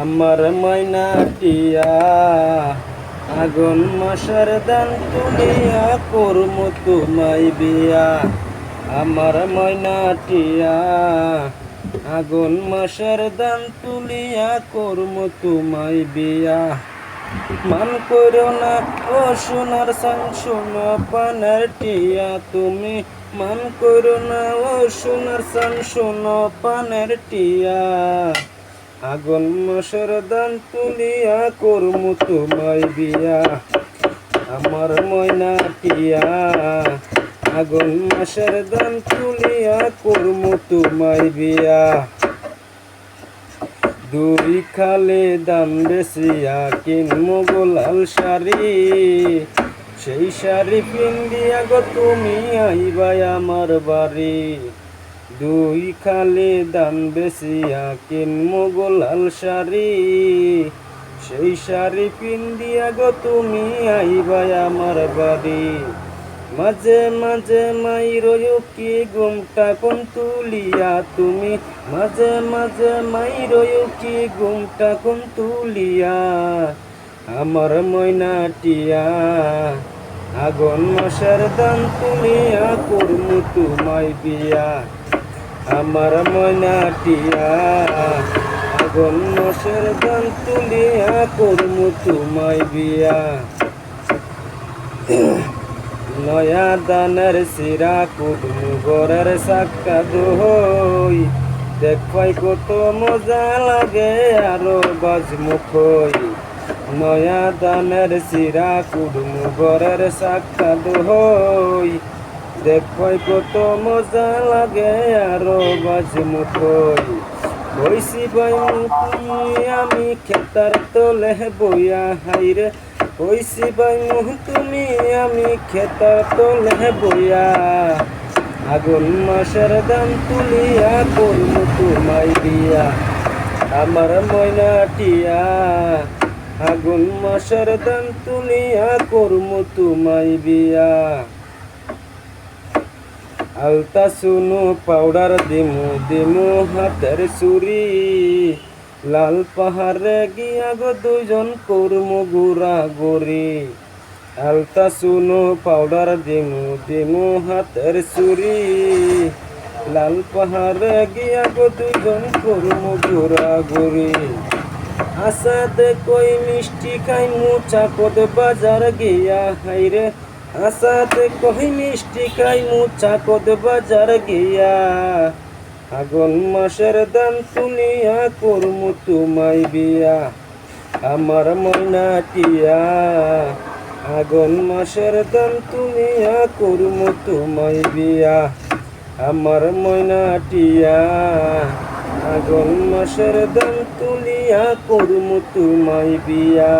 আমার ময়না টিয়া আগুন মাসের দান তুলিয়া করমু তোমায় বিয়া। আমার ময়না টিয়া আগুন মাসের দান তুলিয়া করমু তোমায় বিয়া। মান করো না ও সোনার সান শোনো পানের টিয়া তুমি, মান করো না ও সোনার সান শোনো পানের টিয়া। আগুন মাসের দান তুলিয়া করমু তোমায় বিয়া। আমার ময়না টিয়া আগুন মাসের দান তুলিয়া করমু তোমায় বিয়া। দুই খালে দাম বেশিয়া কিনমু গোলাল শাড়ি, সেই শাড়ি পিন্দিয়া গো তুমি আইবাই আমার বাড়ি। দুই খালে দাম বেশিয়া কিনমু গোলাল শাড়ি, সেই শাড়ি পিন্দিয়া গো তুমি আইবাই আমার বাড়ি। মাঝে মাঝে মাইরো কি ঘুমটা কোন তুলিয়া তুমি, মাঝে মাঝে মাইরো কি ঘুমটা কোন তুলিয়া। আমার ময়না টিয়া আগুন মাসের দান তুলিয়া করমু তোমায় বিয়া। আমার ময়না টিয়া আগুন মাসের দান তুলিয়া করমু তোমায় বিয়া। নয়া দানের সিরা কুটমু গরের সাক্কা দই, দেখবাই কত মজা লাগে আরো বাজমু কই। নয়া দানের সিরা কুটমু গরের সাক্কা দই, দেখবাই কত মজা লাগে আরো বাজমু কই। বইসি বাইমু তুমি আমি খেতার তলে বইয়া হাইরে, কইসি বাইমু তুমি আমি খেতার তলে বইয়া। আগুন মাসের দাম তুলিয়া করমু তোমায় বিয়া। আমার ময়না টিয়া আগুন মাসের দাম তুলিয়া করমু তোমায় বিয়া। আলতা শুনু পাউডার দিমু দিমু হাতের চুরি, লাল পাহাড়ে গিয়া গো দুজন করমু গুড়া গুড়ি। আলতা শুনু পাউডার দিমু দিমু হাতের চুরি, লাল পাহাড়ে গিয়া গো দুজন করমু গুড়া গুড়ি। আসাতে কই মিষ্টি খাইমু চাকদ বাজার গিয়া হাইরে, আসাতে কই মিষ্টি খাইমু চাকদ বাজার গিয়া। আগুন মাসের দান তুলিয়া করমু তোমায় বিয়া। আমার ময়না টিয়া আগুন মাসের দান তুলিয়া করমু তোমায় বিয়া। আমার ময়না টিয়া আগুন মাসের দান তুলিয়া করমু তোমায় বিয়া।